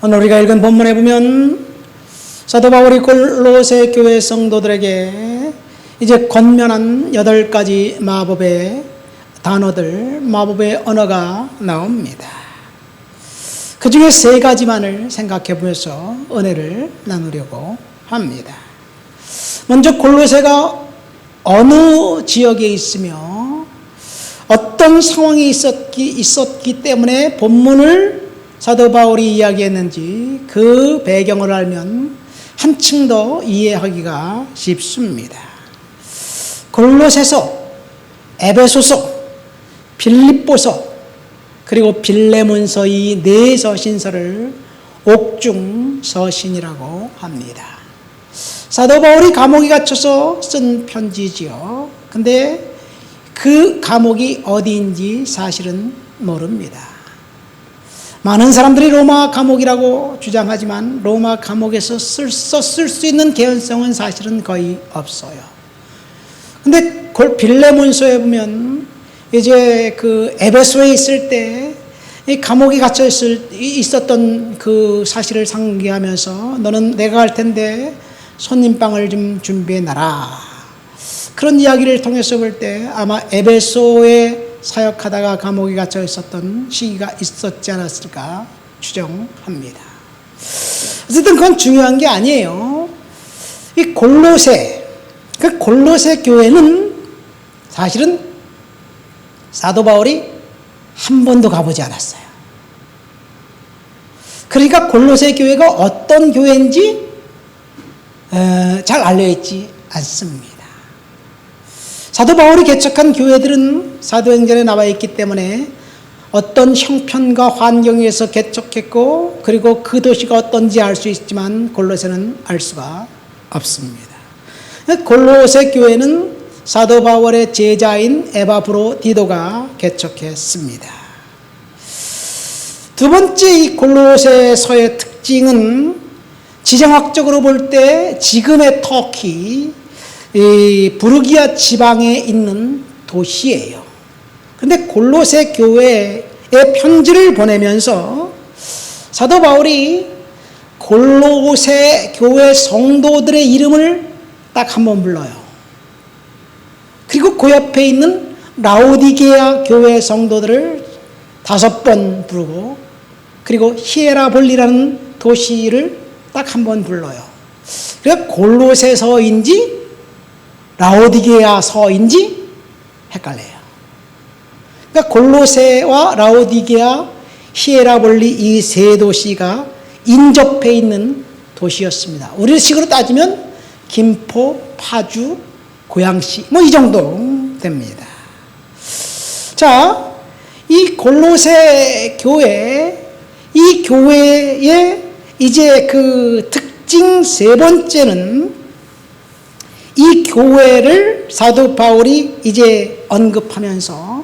오늘 우리가 읽은 본문에 보면 사도 바울이 골로새 교회 성도들에게 이제 권면한 8가지 마법의 단어들, 마법의 언어가 나옵니다. 그 중에 3가지만을 생각해 보면서 은혜를 나누려고 합니다. 먼저 골로새가 어느 지역에 있으며 어떤 상황이 있었기 때문에 본문을 사도 바울이 이야기했는지 그 배경을 알면 한층 더 이해하기가 쉽습니다. 골로새서, 에베소서, 빌립보서, 그리고 빌레몬서 이 4서신서를 옥중서신이라고 합니다. 사도 바울이 감옥에 갇혀서 쓴 편지지요. 근데 그 감옥이 어디인지 사실은 모릅니다. 많은 사람들이 로마 감옥이라고 주장하지만 로마 감옥에서 썼을 수 있는 개연성은 사실은 거의 없어요. 근데 빌레몬서에 보면 이제 그 에베소에 있을 때 이 감옥에 갇혀 있었던 그 사실을 상기하면서 너는 내가 갈 텐데 손님방을 좀 준비해 놔라. 그런 이야기를 통해서 볼 때 아마 에베소에 사역하다가 감옥에 갇혀 있었던 시기가 있었지 않았을까 추정합니다. 어쨌든 그건 중요한 게 아니에요. 이 골로새, 그 골로새 교회는 사실은 사도 바울이 한 번도 가보지 않았어요. 그러니까 골로새 교회가 어떤 교회인지 잘 알려있지 않습니다. 사도 바울이 개척한 교회들은 사도행전에 나와 있기 때문에 어떤 형편과 환경에서 개척했고 그리고 그 도시가 어떤지 알 수 있지만 골로새는 알 수가 없습니다. 골로새 교회는 사도 바울의 제자인 에바브로디도가 개척했습니다. 두 번째 이 골로새서의 특징은 지정학적으로 볼 때 지금의 터키 이 부르기아 지방에 있는 도시예요. 그런데 골로새 교회에 편지를 보내면서 사도 바울이 골로새 교회 성도들의 이름을 딱 한 번 불러요. 그리고 그 옆에 있는 라오디게아 교회 성도들을 5번 부르고 그리고 히에라볼리라는 도시를 딱 한 번 불러요. 그러니까 골로새서인지 라오디게아서인지 헷갈려요. 그러니까 골로새와 라오디게아, 히에라볼리 이 3도시가 인접해 있는 도시였습니다. 우리식으로 따지면 김포, 파주, 고양시 이 정도 됩니다. 자, 이 골로새 교회, 이 교회의 이제 그 특징 3번째는 이 교회를 사도 바울이 이제 언급하면서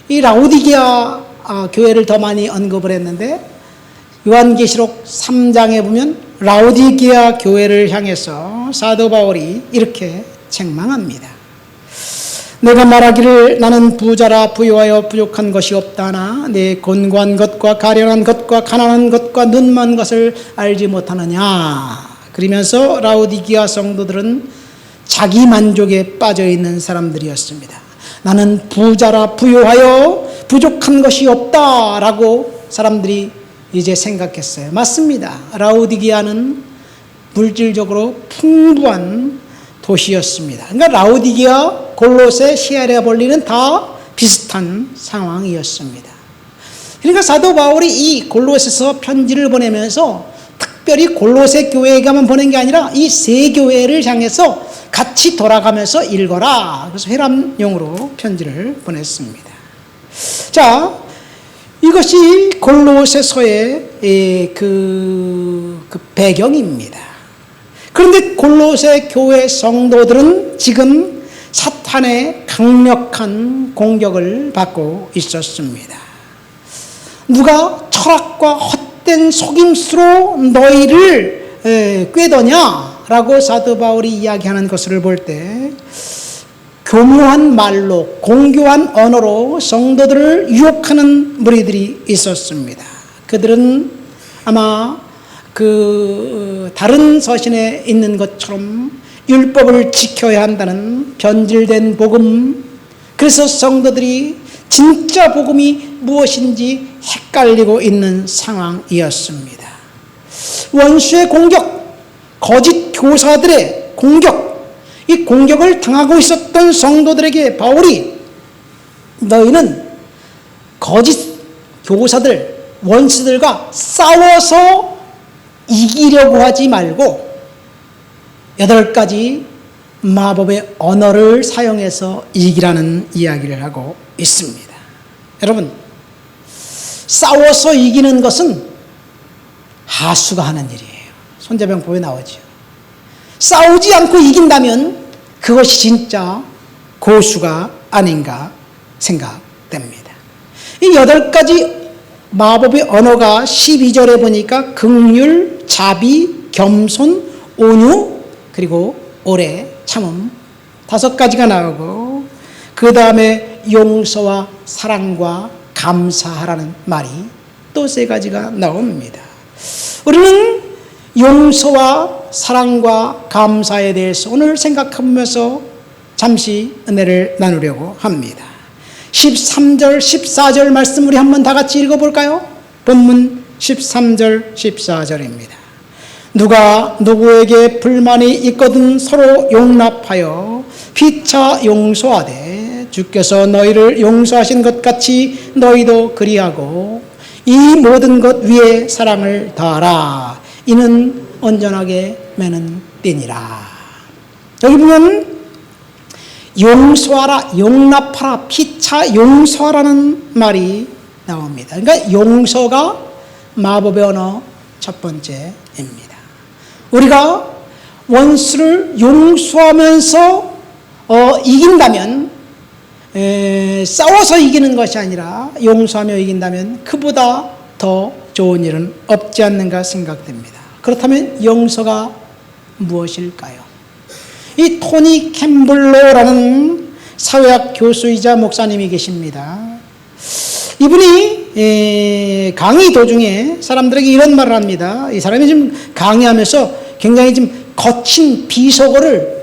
이 라오디게아 교회를 더 많이 언급을 했는데 요한계시록 3장에 보면 라오디게아 교회를 향해서 사도 바울이 이렇게 책망합니다. 내가 말하기를 나는 부자라 부유하여 부족한 것이 없다나 내 곤고한 것과 가련한 것과 가난한 것과 눈먼 것을 알지 못하느냐. 그러면서 라오디게아 성도들은 자기 만족에 빠져 있는 사람들이었습니다. 나는 부자라 부유하여 부족한 것이 없다라고 사람들이 이제 생각했어요. 맞습니다. 라오디게아는 물질적으로 풍부한 도시였습니다. 그러니까 라오디게아, 골로새, 히에라볼리는 다 비슷한 상황이었습니다. 그러니까 사도 바울이 이 골로새서 편지를 보내면서 특별히 골로새 교회에게만 보낸 게 아니라 이 3교회를 향해서 같이 돌아가면서 읽어라. 그래서 회람용으로 편지를 보냈습니다. 자, 이것이 골로새서의 그 배경입니다. 그런데 골로새 교회 성도들은 지금 사탄의 강력한 공격을 받고 있었습니다. 누가 철학과 헛된 속임수로 너희를 꾀더냐라고 사도 바울이 이야기하는 것을 볼 때 교묘한 말로 공교한 언어로 성도들을 유혹하는 무리들이 있었습니다. 그들은 아마 그 다른 서신에 있는 것처럼 율법을 지켜야 한다는 변질된 복음, 그래서 성도들이 진짜 복음이 무엇인지 헷갈리고 있는 상황이었습니다. 원수의 공격, 거짓 교사들의 공격, 이 공격을 당하고 있었던 성도들에게 바울이 너희는 거짓 교사들, 원수들과 싸워서 이기려고 하지 말고 8가지 마법의 언어를 사용해서 이기라는 이야기를 하고 있습니다. 여러분, 싸워서 이기는 것은 하수가 하는 일이에요. 손자병법에 나오죠. 싸우지 않고 이긴다면 그것이 진짜 고수가 아닌가 생각됩니다. 이 8가지 마법의 언어가 12절에 보니까 긍휼, 자비, 겸손, 온유, 그리고 오래 참음 5가지가 나오고, 그 다음에 용서와 사랑과 감사하라는 말이 또 3가지가 나옵니다. 우리는 용서와 사랑과 감사에 대해서 오늘 생각하면서 잠시 은혜를 나누려고 합니다. 13절, 14절 말씀 우리 한번 다 같이 읽어볼까요? 본문 13절, 14절입니다. 누가 누구에게 불만이 있거든 서로 용납하여 피차 용서하되 주께서 너희를 용서하신 것 같이 너희도 그리하고 이 모든 것 위에 사랑을 더하라. 이는 온전하게 매는 띠니라. 여기 보면 용서하라, 용납하라, 피차 용서하라는 말이 나옵니다. 그러니까 용서가 마법의 언어 첫 번째입니다. 우리가 원수를 용서하면서 이긴다면, 싸워서 이기는 것이 아니라 용서하며 이긴다면 그보다 더 좋은 일은 없지 않는가 생각됩니다. 그렇다면 용서가 무엇일까요? 이 토니 캠블러라는 사회학 교수이자 목사님이 계십니다. 이분이 강의 도중에 사람들에게 이런 말을 합니다. 이 사람이 지금 강의하면서 굉장히 좀 거친 비속어를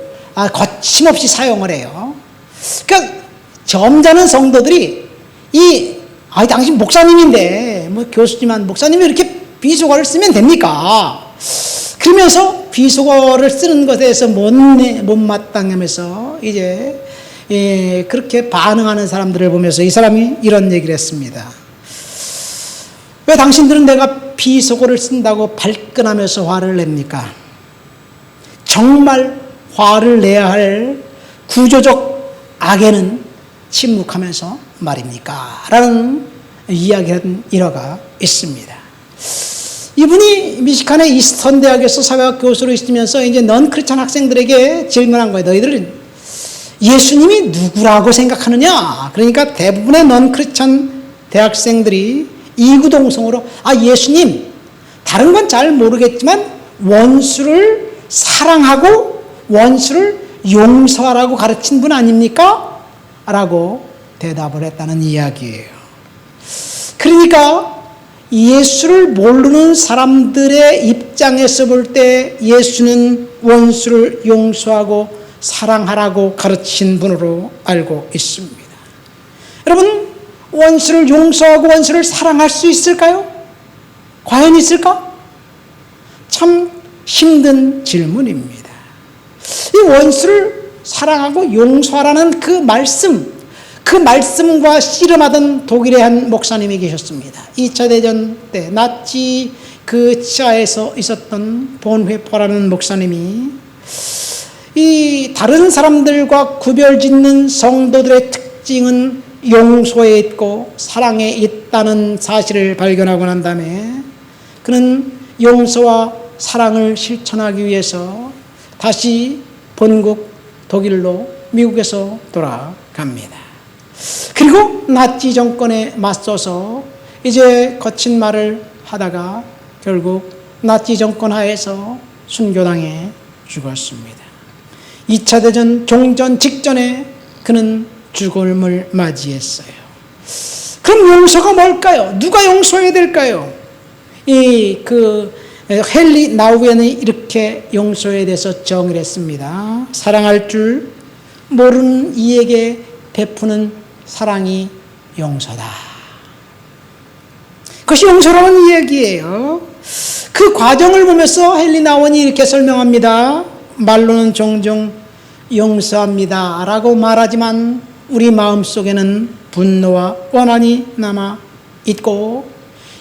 거침없이 사용을 해요. 그러니까 점잖은 성도들이 당신 목사님인데 뭐 교수지만 목사님이 이렇게 비속어를 쓰면 됩니까? 그러면서 비속어를 쓰는 것에 대해서 못마땅하면서 이제 그렇게 반응하는 사람들을 보면서 이 사람이 이런 얘기를 했습니다. 왜 당신들은 내가 비속어를 쓴다고 발끈하면서 화를 냅니까? 정말 화를 내야 할 구조적 악에는 침묵하면서 말입니까? 라는 이야기하는 일화가 있습니다. 이분이 미시간의 이스턴 대학에서 사회학 교수로 있으면서 이제 넌 크리스찬 학생들에게 질문한 거예요. 너희들은 예수님이 누구라고 생각하느냐? 그러니까 대부분의 넌 크리스찬 대학생들이 이구동성으로 예수님, 다른 건 잘 모르겠지만 원수를 사랑하고 원수를 용서하라고 가르친 분 아닙니까? 라고 대답을 했다는 이야기예요. 그러니까 예수를 모르는 사람들의 입장에서 볼 때 예수는 원수를 용서하고 사랑하라고 가르친 분으로 알고 있습니다. 여러분, 원수를 용서하고 원수를 사랑할 수 있을까요? 과연 있을까? 참 힘든 질문입니다. 이 원수를 사랑하고 용서하라는 그 말씀과 씨름하던 독일의 한 목사님이 계셨습니다. 2차 대전 때 나치 그 치하에서 있었던 본회퍼라는 목사님이 이 다른 사람들과 구별짓는 성도들의 특징은 용서에 있고 사랑에 있다는 사실을 발견하고 난 다음에 그는 용서와 사랑을 실천하기 위해서 다시 본국 독일로 미국에서 돌아갑니다. 그리고 나치 정권에 맞서서 이제 거친 말을 하다가 결국 나치 정권 하에서 순교당해 죽었습니다. 2차 대전 종전 직전에 그는 죽음을 맞이했어요. 그럼 용서가 뭘까요? 누가 용서해야 될까요? 헨리 나우엔이 이렇게 용서에 대해서 정의를 했습니다. 사랑할 줄 모르는 이에게 베푸는 사랑이 용서다. 그것이 용서라는 이야기예요. 그 과정을 보면서 헨리 나우엔이 이렇게 설명합니다. 말로는 종종 용서합니다 라고 말하지만 우리 마음속에는 분노와 원한이 남아 있고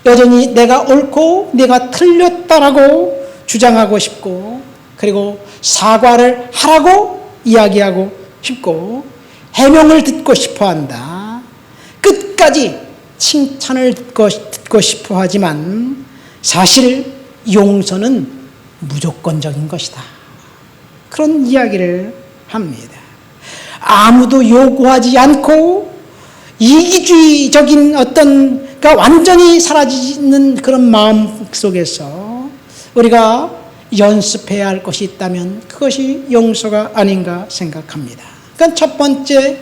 여전히 내가 옳고 내가 틀렸다라고 주장하고 싶고 그리고 사과를 하라고 이야기하고 싶고 해명을 듣고 싶어 한다. 끝까지 칭찬을 듣고 싶어 하지만 사실 용서는 무조건적인 것이다. 그런 이야기를 합니다. 아무도 요구하지 않고 이기주의적인 그러니까 완전히 사라지는 그런 마음 속에서 우리가 연습해야 할 것이 있다면 그것이 용서가 아닌가 생각합니다. 그러니까 첫 번째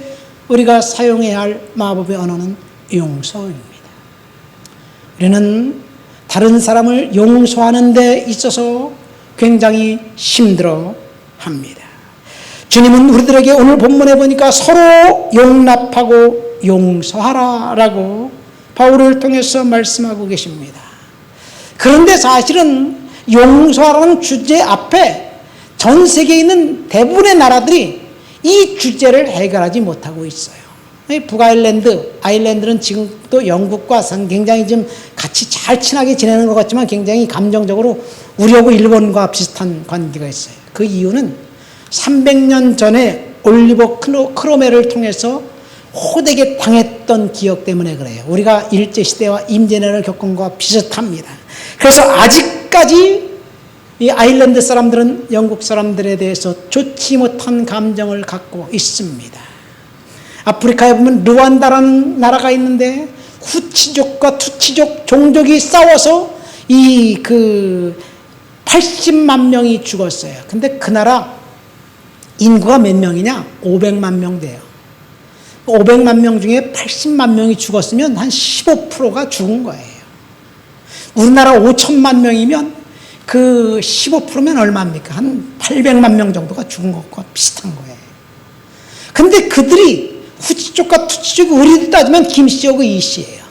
우리가 사용해야 할 마법의 언어는 용서입니다. 우리는 다른 사람을 용서하는 데 있어서 굉장히 힘들어 합니다. 주님은 우리들에게 오늘 본문에 보니까 서로 용납하고 용서하라라고 바울을 통해서 말씀하고 계십니다. 그런데 사실은 용서하라는 주제 앞에 전 세계에 있는 대부분의 나라들이 이 주제를 해결하지 못하고 있어요. 아일랜드는 지금도 영국과 굉장히 좀 같이 잘 친하게 지내는 것 같지만 굉장히 감정적으로 우리하고 일본과 비슷한 관계가 있어요. 그 이유는 300년 전에 올리버 크로멜을 통해서 호되게 당했던 기억 때문에 그래요. 우리가 일제시대와 임진왜란을 겪은 것과 비슷합니다. 그래서 아직까지 이 아일랜드 사람들은 영국 사람들에 대해서 좋지 못한 감정을 갖고 있습니다. 아프리카에 보면 르완다라는 나라가 있는데 후치족과 투치족 종족이 싸워서 80만 명이 죽었어요. 근데 그 나라 인구가 몇 명이냐? 500만 명 돼요. 500만 명 중에 80만 명이 죽었으면 한 15%가 죽은 거예요. 우리나라 5천만 명이면 그 15%면 얼마입니까? 한 800만 명 정도가 죽은 것과 비슷한 거예요. 근데 그들이 후치족과 투치족이 우리도 따지면 김씨하고 이씨예요.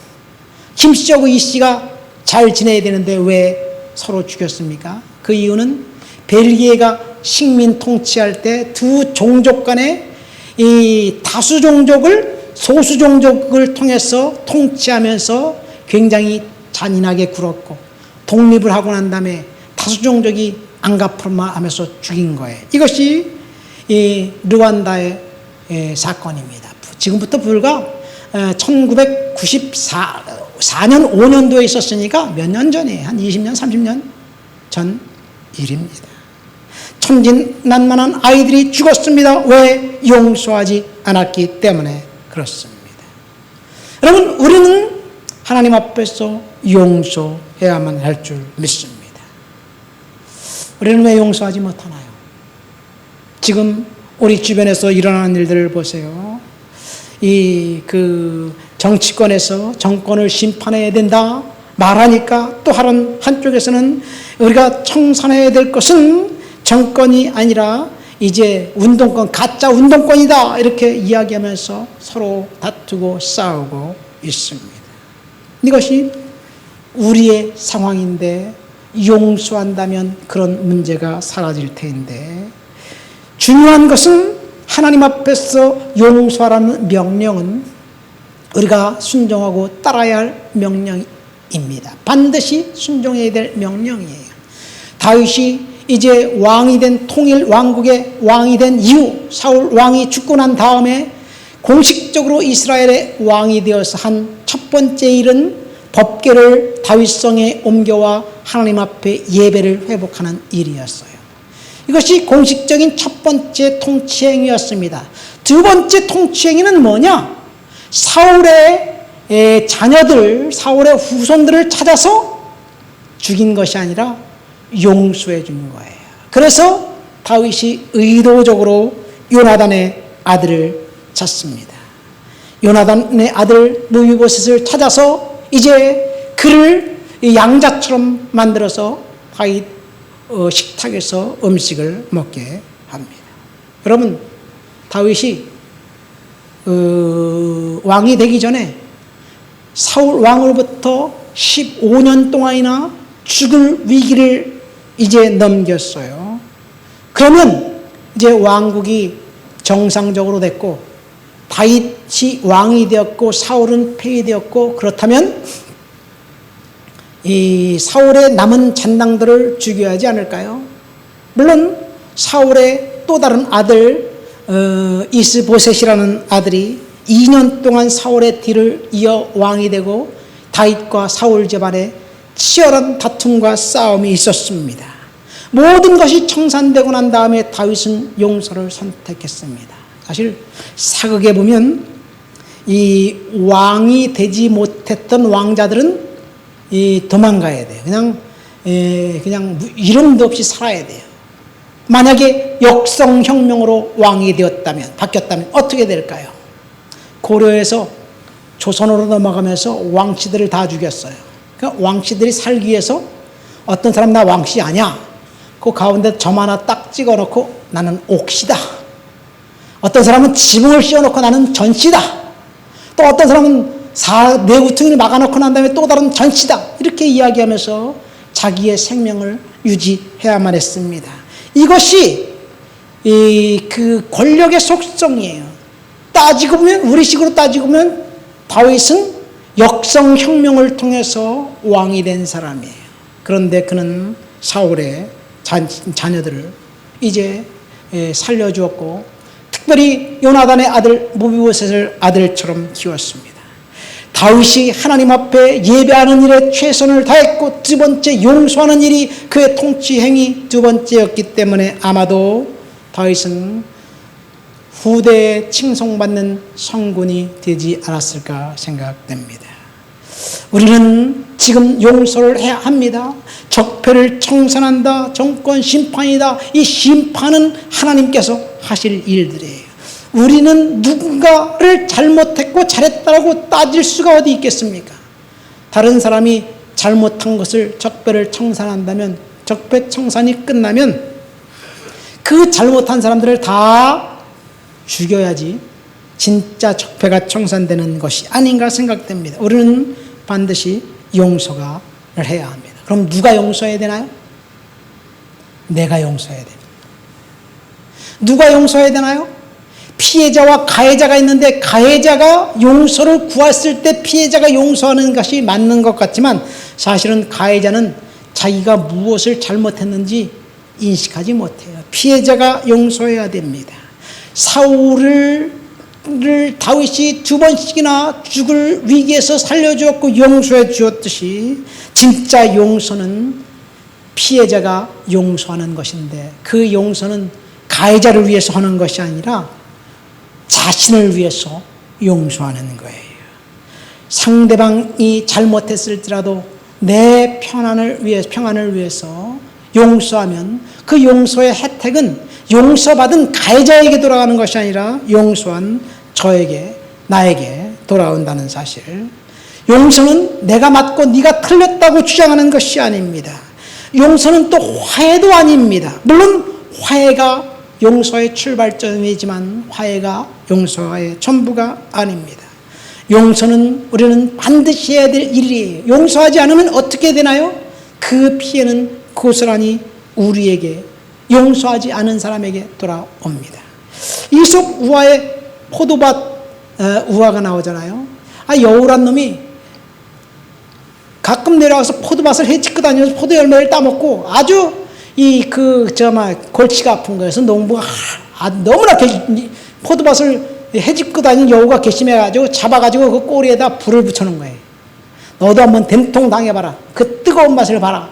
김씨하고 이씨가 잘 지내야 되는데 왜 서로 죽였습니까? 그 이유는 벨기에가 식민 통치할 때 두 종족 간에 이 다수 종족을 소수 종족을 통해서 통치하면서 굉장히 잔인하게 굴었고 독립을 하고 난 다음에 다수 종족이 안가풀마하면서 죽인 거예요. 이것이 이 르완다의 사건입니다. 지금부터 불과 1994년 5년도에 있었으니까 몇 년 전이에요. 한 20년, 30년 전 일입니다. 천진난만한 아이들이 죽었습니다. 왜? 용서하지 않았기 때문에 그렇습니다. 여러분, 우리는 하나님 앞에서 용서해야만 할 줄 믿습니다. 우리는 왜 용서하지 못하나요? 지금 우리 주변에서 일어나는 일들을 보세요. 정치권에서 정권을 심판해야 된다 말하니까 또 한쪽에서는 우리가 청산해야 될 것은 정권이 아니라 이제 운동권, 가짜 운동권이다 이렇게 이야기하면서 서로 다투고 싸우고 있습니다. 이것이 우리의 상황인데 용서한다면 그런 문제가 사라질 텐데 중요한 것은 하나님 앞에서 용서하라는 명령은 우리가 순종하고 따라야 할 명령입니다. 반드시 순종해야 될 명령이에요. 다윗이 이제 왕이 된 통일 왕국의 왕이 된 이후 사울 왕이 죽고 난 다음에 공식적으로 이스라엘의 왕이 되어서 한 첫 번째 일은 법궤를 다윗성에 옮겨와 하나님 앞에 예배를 회복하는 일이었어요. 이것이 공식적인 첫 번째 통치행위였습니다. 두 번째 통치행위는 뭐냐? 사울의 자녀들, 사울의 후손들을 찾아서 죽인 것이 아니라 용서해 준 거예요. 그래서 다윗이 의도적으로 요나단의 아들을 찾습니다. 요나단의 아들 므비보셋을 찾아서 이제 그를 이 양자처럼 만들어서 다윗 식탁에서 음식을 먹게 합니다. 여러분, 다윗이 왕이 되기 전에 사울 왕으로부터 15년 동안이나 죽을 위기를 이제 넘겼어요. 그러면 이제 왕국이 정상적으로 됐고 다윗이 왕이 되었고 사울은 폐위되었고, 그렇다면 이 사울의 남은 잔당들을 죽여야 하지 않을까요? 물론 사울의 또 다른 아들 이스보셋이라는 아들이 2년 동안 사울의 뒤를 이어 왕이 되고 다윗과 사울 집안에 치열한 다툼과 싸움이 있었습니다. 모든 것이 청산되고 난 다음에 다윗은 용서를 선택했습니다. 사실 사극에 보면 이 왕이 되지 못했던 왕자들은 도망가야 돼요. 그냥 이름도 없이 살아야 돼요. 만약에 역성혁명으로 왕이 되었다면, 바뀌었다면 어떻게 될까요? 고려에서 조선으로 넘어가면서 왕씨들을 다 죽였어요. 그러니까 왕씨들이 살기 위해서 어떤 사람 나 왕씨 아니야? 그 가운데 점 하나 딱 찍어놓고 나는 옥시다. 어떤 사람은 지붕을 씌워놓고 나는 전씨다. 또 어떤 사람은 내구퉁이를 막아놓고 난 다음에 또 다른 전씨다. 이렇게 이야기하면서 자기의 생명을 유지해야만 했습니다. 이것이 그 권력의 속성이에요. 따지고 보면, 우리식으로 따지고 보면 다윗은 역성혁명을 통해서 왕이 된 사람이에요. 그런데 그는 사울의 자녀들을 이제 살려주었고, 특별히 요나단의 아들 무비보셋을 아들처럼 키웠습니다. 다윗이 하나님 앞에 예배하는 일에 최선을 다했고, 두 번째 용서하는 일이 그의 통치 행위 두 번째였기 때문에 아마도 다윗은 후대에 칭송받는 성군이 되지 않았을까 생각됩니다. 우리는 지금 용서를 해야 합니다. 적폐를 청산한다. 정권 심판이다. 이 심판은 하나님께서 하실 일들이에요. 우리는 누군가를 잘못했고 잘했다고 따질 수가 어디 있겠습니까? 다른 사람이 잘못한 것을 적폐를 청산한다면, 적폐 청산이 끝나면 그 잘못한 사람들을 다 죽여야지 진짜 적폐가 청산되는 것이 아닌가 생각됩니다. 우리는 반드시 용서를 해야 합니다. 그럼 누가 용서해야 되나요? 내가 용서해야 됩니다. 누가 용서해야 되나요? 피해자와 가해자가 있는데 가해자가 용서를 구했을 때 피해자가 용서하는 것이 맞는 것 같지만, 사실은 가해자는 자기가 무엇을 잘못했는지 인식하지 못해요. 피해자가 용서해야 됩니다. 사울을 다윗이 두 번씩이나 죽을 위기에서 살려주었고 용서해 주었듯이, 진짜 용서는 피해자가 용서하는 것인데, 그 용서는 가해자를 위해서 하는 것이 아니라 자신을 위해서 용서하는 거예요. 상대방이 잘못했을지라도 내 평안을 위해서 용서하면 그 용서의 혜택은 용서받은 가해자에게 돌아가는 것이 아니라 용서한 저에게, 나에게 돌아온다는 사실. 용서는 내가 맞고 네가 틀렸다고 주장하는 것이 아닙니다. 용서는 또 화해도 아닙니다. 물론 화해가 용서의 출발점이지만 화해가 용서의 전부가 아닙니다. 용서는 우리는 반드시 해야 될 일이에요. 용서하지 않으면 어떻게 되나요? 그 피해는 고스란히 우리에게, 용서하지 않은 사람에게 돌아옵니다. 이솝 우화에 포도밭 우화가 나오잖아요. 여우란 놈이 가끔 내려와서 포도밭을 헤집고 다니면서 포도 열매를 따먹고 아주 골치가 아픈 거여서 농부가 너무나 포도밭을 헤집고 다니는 여우가 괘씸해가지고 잡아가지고 그 꼬리에다 불을 붙여놓은 거예요. 너도 한번 된통 당해봐라. 그 뜨거운 맛을 봐라.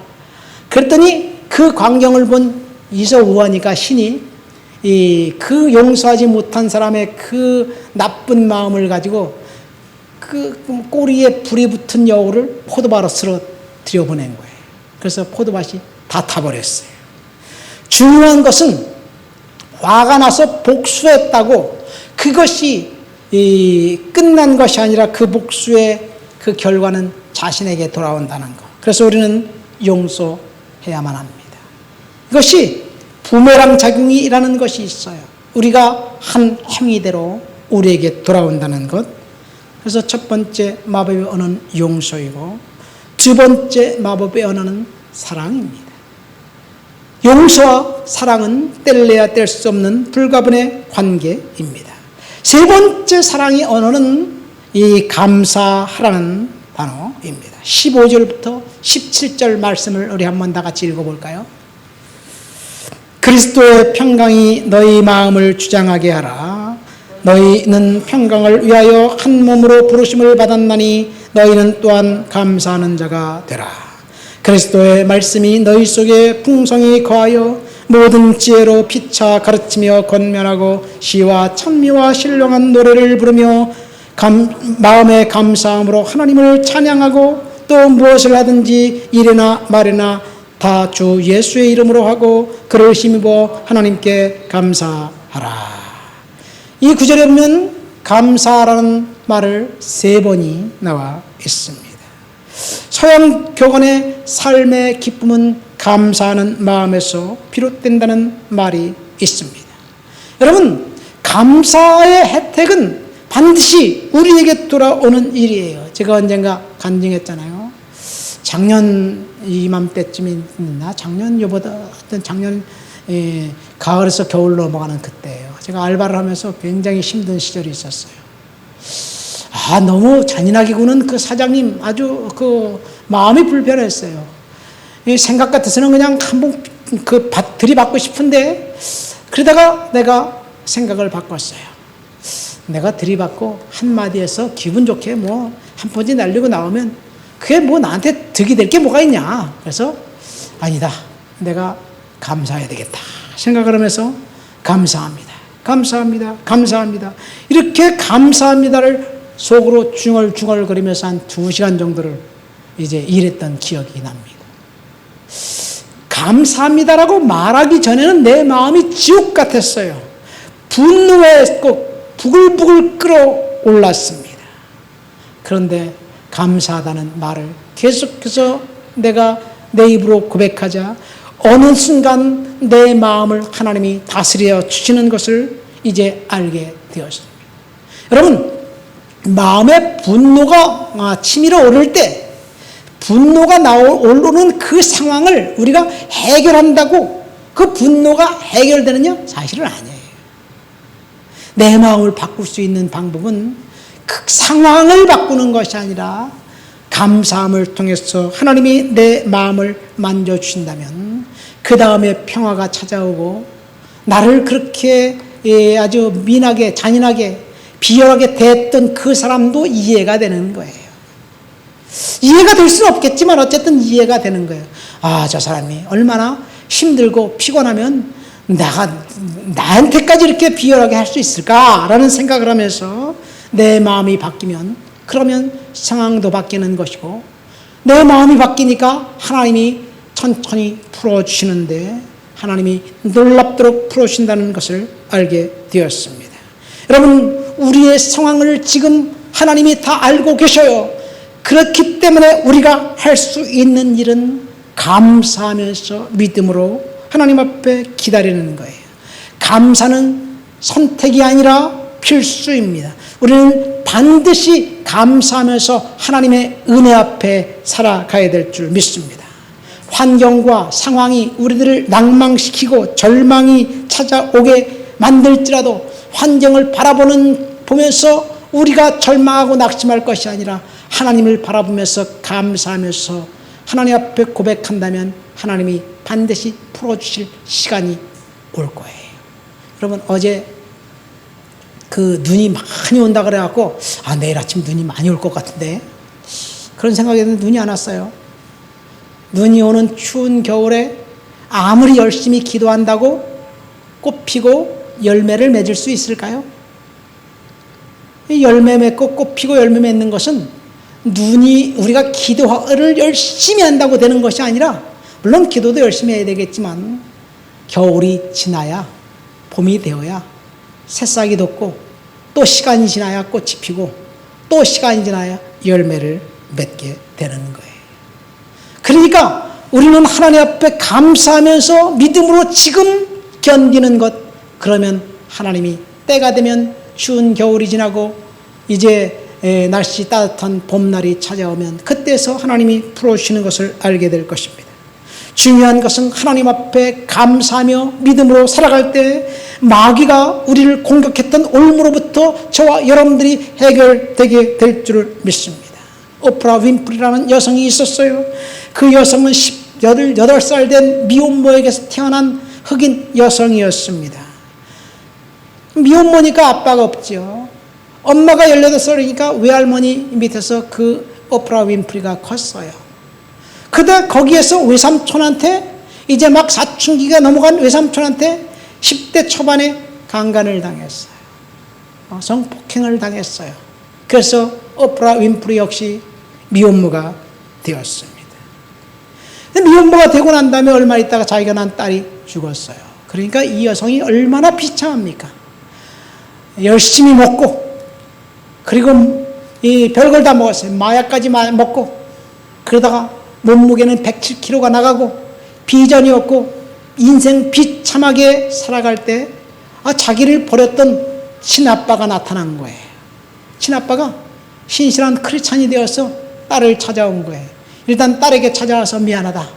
그랬더니 그 광경을 본 이솝 우화니까 신이 그 용서하지 못한 사람의 그 나쁜 마음을 가지고 그 꼬리에 불이 붙은 여우를 포도밭으로 쓸어 들여보낸 거예요. 그래서 포도밭이 다 타버렸어요. 중요한 것은 화가 나서 복수했다고 그것이 끝난 것이 아니라 그 복수의 그 결과는 자신에게 돌아온다는 것. 그래서 우리는 용서해야만 합니다. 이것이 부메랑 작용이라는 것이 있어요. 우리가 한 행위대로 우리에게 돌아온다는 것. 그래서 첫 번째 마법의 언어는 용서이고 두 번째 마법의 언어는 사랑입니다. 용서와 사랑은 뗄래야 뗄 수 없는 불가분의 관계입니다. 세 번째 사랑의 언어는 이 감사하라는 단어입니다. 15절부터 17절 말씀을 우리 한번 다 같이 읽어볼까요? 그리스도의 평강이 너희 마음을 주장하게 하라. 너희는 평강을 위하여 한 몸으로 부르심을 받았나니 너희는 또한 감사하는 자가 되라. 그리스도의 말씀이 너희 속에 풍성히 거하여 모든 지혜로 피차 가르치며 권면하고 시와 찬미와 신령한 노래를 부르며 마음의 감사함으로 하나님을 찬양하고 또 무엇을 하든지 일이나 말이나 다 주 예수의 이름으로 하고 그를 힘입어 하나님께 감사하라. 이 구절에 보면 감사라는 말을 세 번이 나와 있습니다. 서양 교권의 삶의 기쁨은 감사하는 마음에서 비롯된다는 말이 있습니다. 여러분, 감사의 혜택은 반드시 우리에게 돌아오는 일이에요. 제가 언젠가 간증했잖아요. 작년 이맘때쯤이나 작년 요보다 하여튼 작년 가을에서 겨울 넘어가는 그때예요. 제가 알바를 하면서 굉장히 힘든 시절이 있었어요. 너무 잔인하게 구는 그 사장님 아주 그 마음이 불편했어요. 생각 같아서는 그냥 한번 들이받고 싶은데 그러다가 내가 생각을 바꿨어요. 내가 들이받고 한마디에서 기분 좋게 뭐 한 포지 날리고 나오면 그게 뭐 나한테 득이 될 게 뭐가 있냐. 그래서 아니다. 내가 감사해야 되겠다 생각을 하면서 감사합니다. 감사합니다. 감사합니다. 이렇게 감사합니다를 속으로 중얼중얼거리면서 한 2시간 정도를 이제 일했던 기억이 납니다. 감사합니다라고 말하기 전에는 내 마음이 지옥 같았어요. 분노에 꼭 부글부글 끓어올랐습니다. 그런데 감사하다는 말을 계속해서 내가 내 입으로 고백하자 어느 순간 내 마음을 하나님이 다스려 주시는 것을 이제 알게 되었습니다. 여러분, 마음의 분노가 치밀어 오를 때 분노가 오르는 그 상황을 우리가 해결한다고 그 분노가 해결되느냐? 사실은 아니에요. 내 마음을 바꿀 수 있는 방법은 그 상황을 바꾸는 것이 아니라 감사함을 통해서 하나님이 내 마음을 만져주신다면 그 다음에 평화가 찾아오고 나를 그렇게 아주 민하게 잔인하게 비열하게 대했던 그 사람도 이해가 되는 거예요. 이해가 될 수는 없겠지만 어쨌든 이해가 되는 거예요. 저 사람이 얼마나 힘들고 피곤하면 나한테까지 이렇게 비열하게 할 수 있을까라는 생각을 하면서 내 마음이 바뀌면 그러면 상황도 바뀌는 것이고 내 마음이 바뀌니까 하나님이 천천히 풀어주시는데 하나님이 놀랍도록 풀어주신다는 것을 알게 되었습니다. 여러분, 우리의 상황을 지금 하나님이 다 알고 계셔요. 그렇기 때문에 우리가 할 수 있는 일은 감사하면서 믿음으로 하나님 앞에 기다리는 거예요. 감사는 선택이 아니라 필수입니다. 우리는 반드시 감사하면서 하나님의 은혜 앞에 살아가야 될 줄 믿습니다. 환경과 상황이 우리들을 낭망시키고 절망이 찾아오게 만들지라도 환경을 보면서 우리가 절망하고 낙심할 것이 아니라 하나님을 바라보면서 감사하면서 하나님 앞에 고백한다면 하나님이 반드시 풀어주실 시간이 올 거예요. 여러분, 어제 그 눈이 많이 온다 그래갖고 내일 아침 눈이 많이 올 것 같은데 그런 생각이 했는데 눈이 안 왔어요. 눈이 오는 추운 겨울에 아무리 열심히 기도한다고 꽃 피고 열매를 맺을 수 있을까요? 열매 맺고 꽃 피고 열매 맺는 것은 눈이 우리가 기도를 열심히 한다고 되는 것이 아니라 물론 기도도 열심히 해야 되겠지만 겨울이 지나야 봄이 되어야 새싹이 돋고 또 시간이 지나야 꽃이 피고 또 시간이 지나야 열매를 맺게 되는 거예요. 그러니까 우리는 하나님 앞에 감사하면서 믿음으로 지금 견디는 것, 그러면 하나님이 때가 되면 추운 겨울이 지나고 이제 날씨 따뜻한 봄날이 찾아오면 그때서 하나님이 풀어주시는 것을 알게 될 것입니다. 중요한 것은 하나님 앞에 감사하며 믿음으로 살아갈 때 마귀가 우리를 공격했던 올무로부터 저와 여러분들이 해결되게 될 줄을 믿습니다. 오프라 윈프리라는 여성이 있었어요. 그 여성은 18살 된 미혼모에게서 태어난 흑인 여성이었습니다. 미혼모니까 아빠가 없죠. 엄마가 18살이니까 외할머니 밑에서 그 오프라 윈프리가 컸어요. 그때 거기에서 외삼촌한테, 이제 막 사춘기가 넘어간 외삼촌한테 10대 초반에 강간을 당했어요. 성폭행을 당했어요. 그래서 오프라 윈프리 역시 미혼모가 되었습니다. 미혼모가 되고 난 다음에 얼마 있다가 자기가 낳은 딸이 죽었어요. 그러니까 이 여성이 얼마나 비참합니까? 열심히 먹고, 그리고 이 별걸 다 먹었어요. 마약까지 먹고, 그러다가 몸무게는 107kg가 나가고 비전이었고 인생 비참하게 살아갈 때 자기를 버렸던 친아빠가 나타난 거예요. 친아빠가 신실한 크리스찬이 되어서 딸을 찾아온 거예요. 일단 딸에게 찾아와서 미안하다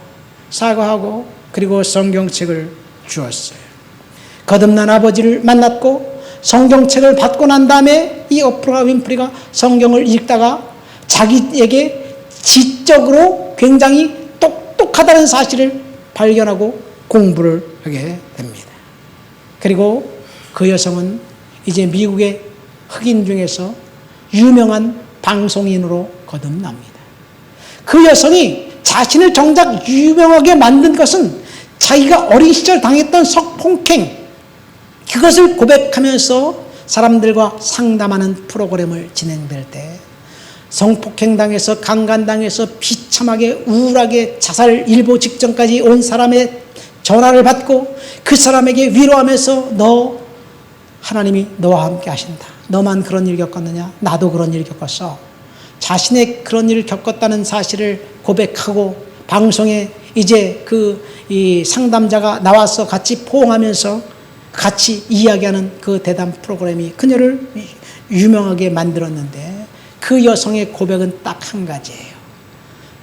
사과하고 그리고 성경책을 주었어요. 거듭난 아버지를 만났고 성경책을 받고 난 다음에 이 오프라 윈프리가 성경을 읽다가 자기에게 지적으로 굉장히 똑똑하다는 사실을 발견하고 공부를 하게 됩니다. 그리고 그 여성은 이제 미국의 흑인 중에서 유명한 방송인으로 거듭납니다. 그 여성이 자신을 정작 유명하게 만든 것은 자기가 어린 시절 당했던 성폭행, 그것을 고백하면서 사람들과 상담하는 프로그램을 진행될 때 성폭행당해서 강간당해서 비참하게 우울하게 자살 일보 직전까지 온 사람의 전화를 받고 그 사람에게 위로하면서 너 하나님이 너와 함께 하신다. 너만 그런 일 겪었느냐? 나도 그런 일 겪었어. 자신의 그런 일을 겪었다는 사실을 고백하고 방송에 이제 이 상담자가 나와서 같이 포옹하면서 같이 이야기하는 그 대담 프로그램이 그녀를 유명하게 만들었는데 그 여성의 고백은 딱 한 가지예요.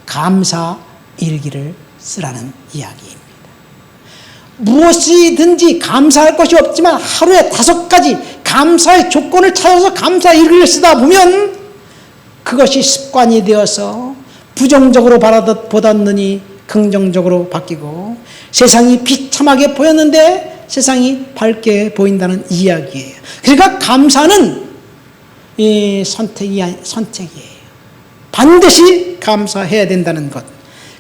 감사 일기를 쓰라는 이야기입니다. 무엇이든지 감사할 것이 없지만 하루에 5가지 감사의 조건을 찾아서 감사 일기를 쓰다 보면 그것이 습관이 되어서 부정적으로 보았느니 긍정적으로 바뀌고 세상이 비참하게 보였는데 세상이 밝게 보인다는 이야기예요. 그러니까 감사는 선택이에요. 반드시 감사해야 된다는 것.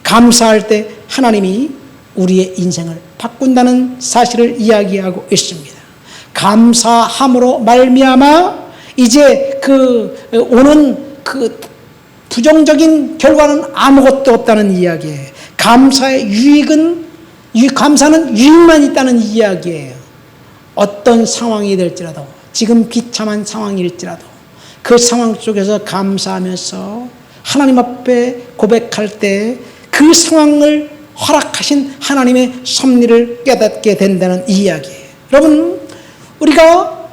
감사할 때 하나님이 우리의 인생을 바꾼다는 사실을 이야기하고 있습니다. 감사함으로 말미암아 이제 오는 부정적인 결과는 아무것도 없다는 이야기예요. 감사의 감사는 유익만 있다는 이야기예요. 어떤 상황이 될지라도, 지금 비참한 상황일지라도 그 상황 속에서 감사하면서 하나님 앞에 고백할 때 그 상황을 허락하신 하나님의 섭리를 깨닫게 된다는 이야기예요. 여러분, 우리가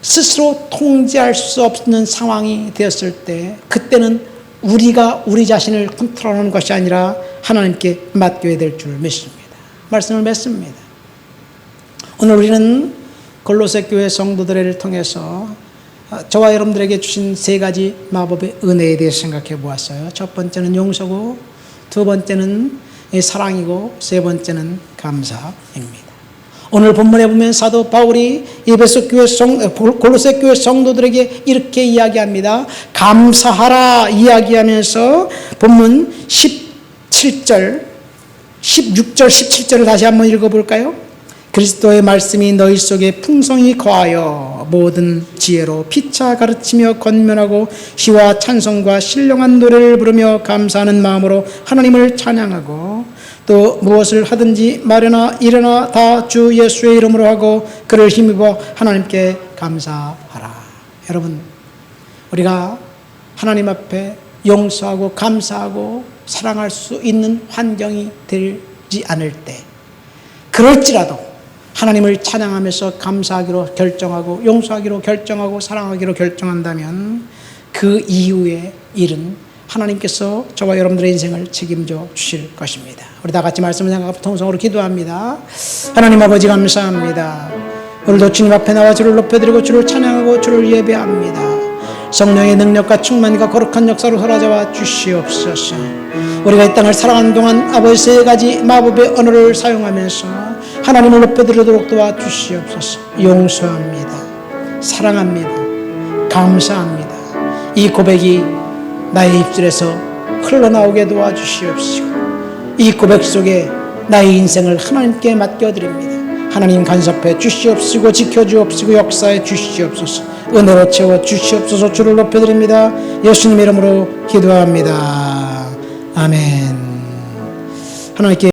스스로 통제할 수 없는 상황이 되었을 때 그때는 우리가 우리 자신을 컨트롤하는 것이 아니라 하나님께 맡겨야 될 줄 믿습니다. 말씀을 맺습니다. 오늘 우리는 골로새 교회 성도들을 통해서 저와 여러분들에게 주신 3가지 마법의 은혜에 대해 생각해 보았어요. 첫 번째는 용서고, 두 번째는 사랑이고, 세 번째는 감사입니다. 오늘 본문에 보면 사도 바울이 골로새 교회 성도들에게 이렇게 이야기합니다. 감사하라 이야기하면서 본문 16절 17절을 다시 한번 읽어볼까요? 그리스도의 말씀이 너희 속에 풍성히 거하여 모든 지혜로 피차 가르치며 권면하고 시와 찬송과 신령한 노래를 부르며 감사하는 마음으로 하나님을 찬양하고 또 무엇을 하든지 말이나 일이나 다 주 예수의 이름으로 하고 그를 힘입어 하나님께 감사하라. 여러분, 우리가 하나님 앞에 용서하고 감사하고 사랑할 수 있는 환경이 되지 않을 때, 그럴지라도 하나님을 찬양하면서 감사하기로 결정하고 용서하기로 결정하고 사랑하기로 결정한다면 그 이후의 일은 하나님께서 저와 여러분들의 인생을 책임져 주실 것입니다. 우리 다 같이 말씀을 생각하고 통성으로 기도합니다. 하나님 아버지 감사합니다. 오늘도 주님 앞에 나와 주를 높여드리고 주를 찬양하고 주를 예배합니다. 성령의 능력과 충만과 거룩한 역사로 사라져와 주시옵소서. 우리가 이 땅을 살아가는 동안 아버지 세 가지 마법의 언어를 사용하면서 하나님을 높여드리도록 도와주시옵소서. 용서합니다. 사랑합니다. 감사합니다. 이 고백이 나의 입술에서 흘러나오게 도와주시옵시고, 이 고백 속에 나의 인생을 하나님께 맡겨드립니다. 하나님 간섭해 주시옵시고 지켜주옵시고 역사해 주시옵소서. 은혜로 채워 주시옵소서. 주를 높여드립니다. 예수님 이름으로 기도합니다. 아멘. 하나님께